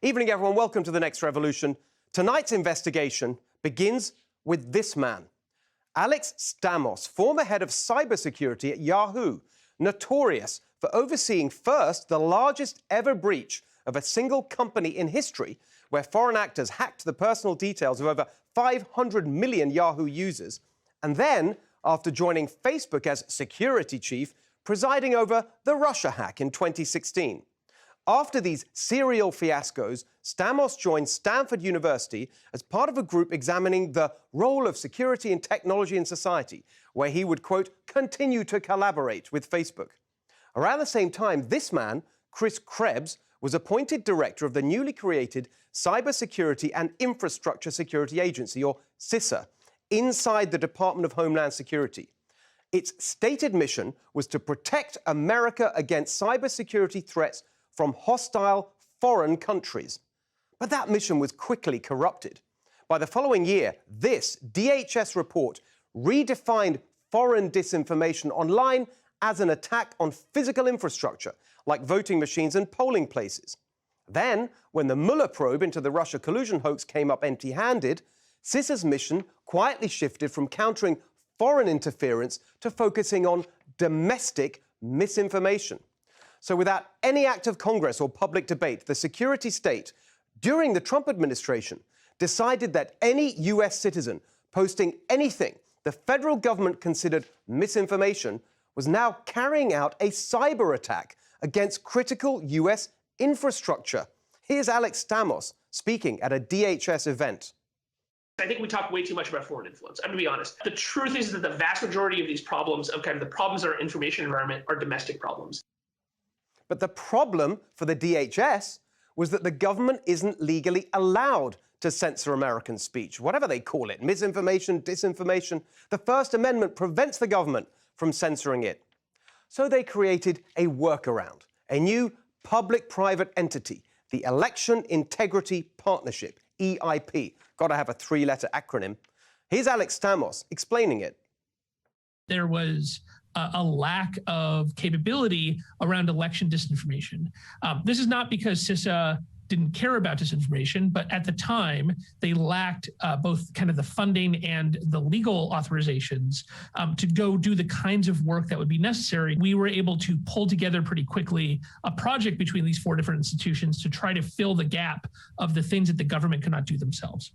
Evening, everyone. Welcome to The Next Revolution. Tonight's investigation begins with this man, Alex Stamos, former head of cybersecurity at Yahoo, notorious for overseeing first the largest ever breach of a single company in history, where foreign actors hacked the personal details of over 500 million Yahoo users, and then, after joining Facebook as security chief, presiding over the Russia hack in 2016. After these serial fiascos, Stamos joined Stanford University as part of a group examining the role of security and technology in society, where he would, quote, continue to collaborate with Facebook. Around the same time, this man, Chris Krebs, was appointed director of the newly created Cybersecurity and Infrastructure Security Agency, or CISA, inside the Department of Homeland Security. Its stated mission was to protect America against cybersecurity threats from hostile foreign countries. But that mission was quickly corrupted. By the following year, this DHS report redefined foreign disinformation online as an attack on physical infrastructure, like voting machines and polling places. Then, when the Mueller probe into the Russia collusion hoax came up empty-handed, CISA's mission quietly shifted from countering foreign interference to focusing on domestic misinformation. So without any act of Congress or public debate, the security state, during the Trump administration, decided that any U.S. citizen posting anything the federal government considered misinformation was now carrying out a cyber attack against critical U.S. infrastructure. Here's Alex Stamos speaking at a DHS event. I think we talk way too much about foreign influence. I'm going to be honest. The truth is that the vast majority of these problems, of kind of the problems in our information environment, are domestic problems. But the problem for the DHS was that the government isn't legally allowed to censor American speech, whatever they call it, misinformation, disinformation. The First Amendment prevents the government from censoring it. So they created a workaround, a new public-private entity, the Election Integrity Partnership, EIP. Got to have a three-letter acronym. Here's Alex Stamos explaining it. There was a lack of capability around election disinformation. This is not because CISA didn't care about disinformation, but at the time, they lacked both kind of the funding and the legal authorizations to go do the kinds of work that would be necessary. We were able to pull together pretty quickly a project between these four different institutions to try to fill the gap of the things that the government could not do themselves.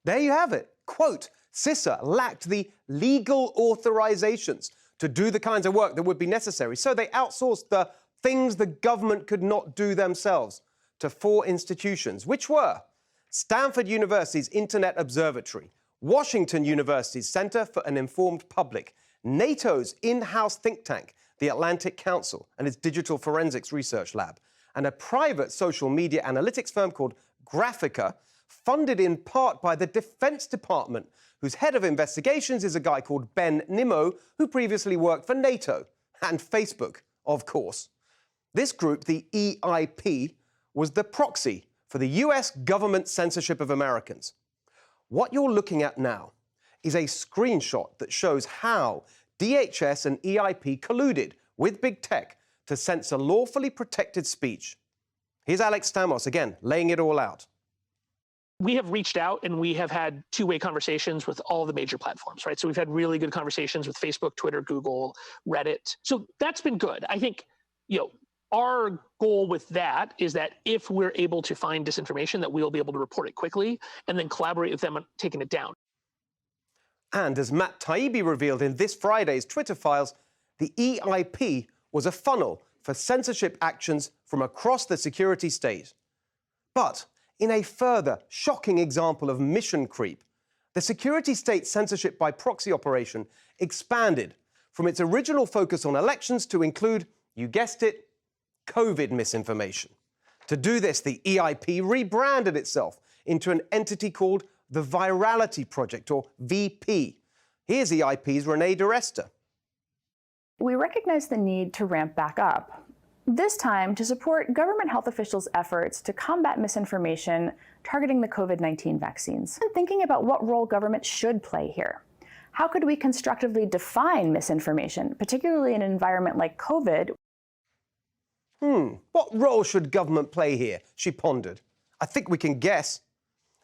There you have it. Quote, CISA lacked the legal authorizations to do the kinds of work that would be necessary. So they outsourced the things the government could not do themselves to four institutions, which were Stanford University's Internet Observatory, Washington University's Center for an Informed Public, NATO's in-house think tank, the Atlantic Council, and its Digital Forensics Research Lab, and a private social media analytics firm called Graphica, funded in part by the Defense Department, whose head of investigations is a guy called Ben Nimmo, who previously worked for NATO and Facebook, of course. This group, the EIP, was the proxy for the US government censorship of Americans. What you're looking at now is a screenshot that shows how DHS and EIP colluded with big tech to censor lawfully protected speech. Here's Alex Stamos again, laying it all out. We have reached out and we have had two-way conversations with all the major platforms, right? So we've had really good conversations with Facebook, Twitter, Google, Reddit. So that's been good. I think, our goal with that is that if we're able to find disinformation, that we'll be able to report it quickly and then collaborate with them on taking it down. And as Matt Taibbi revealed in this Friday's Twitter files, the EIP was a funnel for censorship actions from across the security state. But in a further shocking example of mission creep, the security state censorship by proxy operation expanded from its original focus on elections to include, you guessed it, COVID misinformation. To do this, the EIP rebranded itself into an entity called the Virality Project, or VP. Here's EIP's Renee DiResta. We recognize the need to ramp back up, this time to support government health officials' efforts to combat misinformation targeting the COVID-19 vaccines. And thinking about what role government should play here. How could we constructively define misinformation, particularly in an environment like COVID? What role should government play here? She pondered. I think we can guess.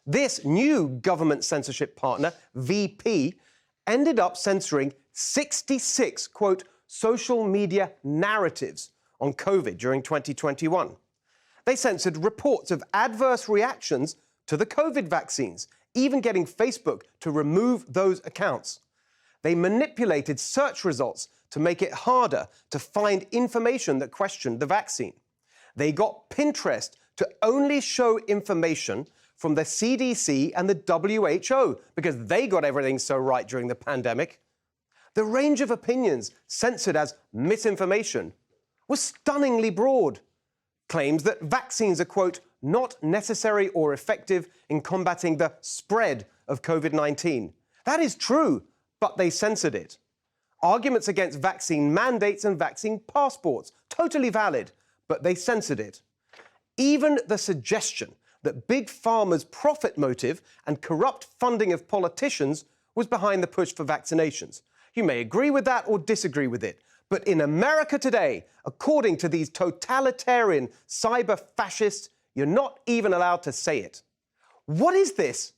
This new government censorship partner, VP, ended up censoring 66, quote, social media narratives on COVID during 2021. They censored reports of adverse reactions to the COVID vaccines, even getting Facebook to remove those accounts. They manipulated search results to make it harder to find information that questioned the vaccine. They got Pinterest to only show information from the CDC and the WHO because they got everything so right during the pandemic. The range of opinions censored as misinformation was stunningly broad. Claims that vaccines are, quote, not necessary or effective in combating the spread of COVID-19. That is true, but they censored it. Arguments against vaccine mandates and vaccine passports, totally valid, but they censored it. Even the suggestion that Big Pharma's profit motive and corrupt funding of politicians was behind the push for vaccinations. You may agree with that or disagree with it, but in America today, according to these totalitarian cyber fascists, you're not even allowed to say it. What is this?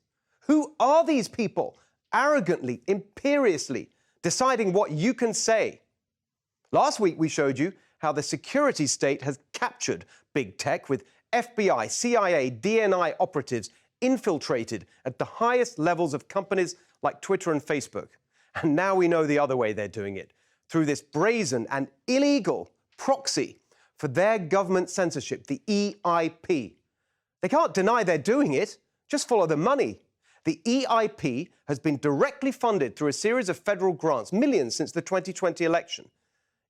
Who are these people arrogantly, imperiously deciding what you can say? Last week we showed you how the security state has captured big tech with FBI, CIA, DNI operatives infiltrated at the highest levels of companies like Twitter and Facebook. And now we know the other way they're doing it, through this brazen and illegal proxy for their government censorship, the EIP. They can't deny they're doing it, just follow the money. The EIP has been directly funded through a series of federal grants, millions since the 2020 election.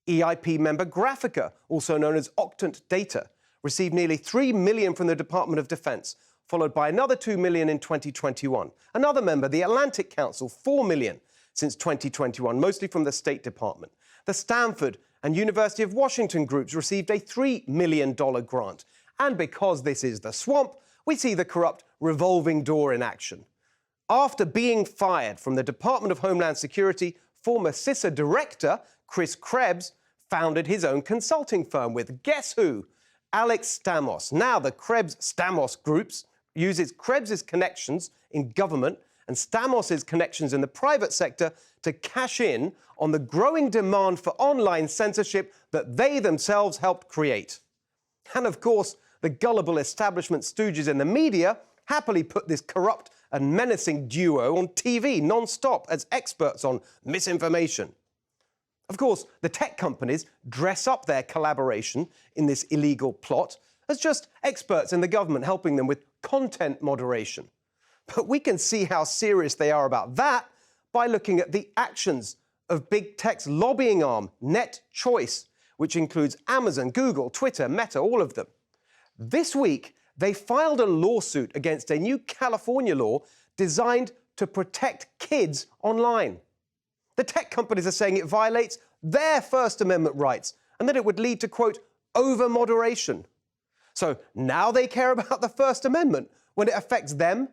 EIP member Graphica, also known as Octant Data, received nearly $3 million from the Department of Defense, followed by another $2 million in 2021. Another member, the Atlantic Council, $4 million since 2021, mostly from the State Department. The Stanford and University of Washington groups received a $3 million grant. And because this is the swamp, we see the corrupt revolving door in action. After being fired from the Department of Homeland Security, former CISA director Chris Krebs founded his own consulting firm with, guess who? Alex Stamos. Now the Krebs-Stamos groups uses Krebs' connections in government and Stamos' connections in the private sector to cash in on the growing demand for online censorship that they themselves helped create. And of course, the gullible establishment stooges in the media happily put this corrupt and menacing duo on TV non-stop as experts on misinformation. Of course, the tech companies dress up their collaboration in this illegal plot as just experts in the government helping them with content moderation. But we can see how serious they are about that by looking at the actions of big tech's lobbying arm, Net Choice, which includes Amazon, Google, Twitter, Meta, all of them. This week, they filed a lawsuit against a new California law designed to protect kids online. The tech companies are saying it violates their First Amendment rights and that it would lead to, quote, over-moderation. So now they care about the First Amendment when it affects them.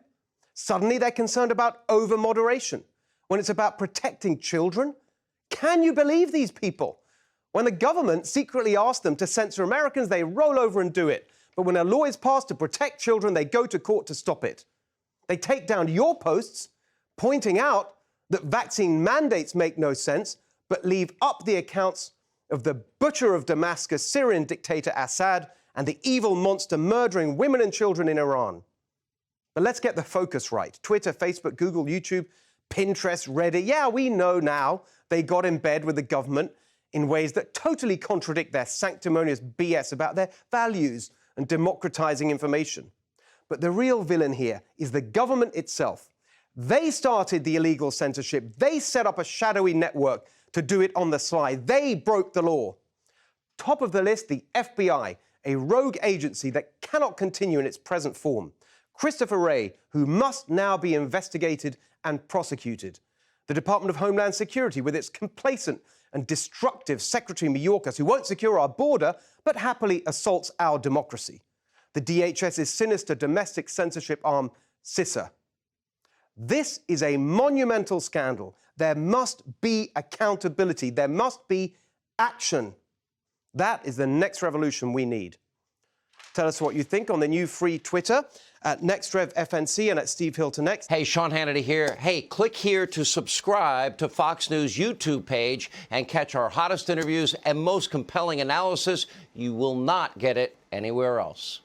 Suddenly they're concerned about over-moderation when it's about protecting children. Can you believe these people? When the government secretly asks them to censor Americans, they roll over and do it. But when a law is passed to protect children, they go to court to stop it. They take down your posts, pointing out that vaccine mandates make no sense, but leave up the accounts of the butcher of Damascus, Syrian dictator Assad, and the evil monster murdering women and children in Iran. But let's get the focus right. Twitter, Facebook, Google, YouTube, Pinterest, Reddit. Yeah, we know now they got in bed with the government in ways that totally contradict their sanctimonious BS about their values and democratizing information. But the real villain here is the government itself. They started the illegal censorship. They set up a shadowy network to do it on the sly. They broke the law. Top of the list, the FBI, a rogue agency that cannot continue in its present form. Christopher Wray, who must now be investigated and prosecuted. The Department of Homeland Security, with its complacent and destructive Secretary Mayorkas, who won't secure our border, but happily assaults our democracy. The DHS's sinister domestic censorship arm, CISA. This is a monumental scandal. There must be accountability. There must be action. That is the next revolution we need. Tell us what you think on the new free Twitter at NextRevFNC and at Steve Hilton Next. Hey, Sean Hannity here. Hey, click here to subscribe to Fox News YouTube page and catch our hottest interviews and most compelling analysis. You will not get it anywhere else.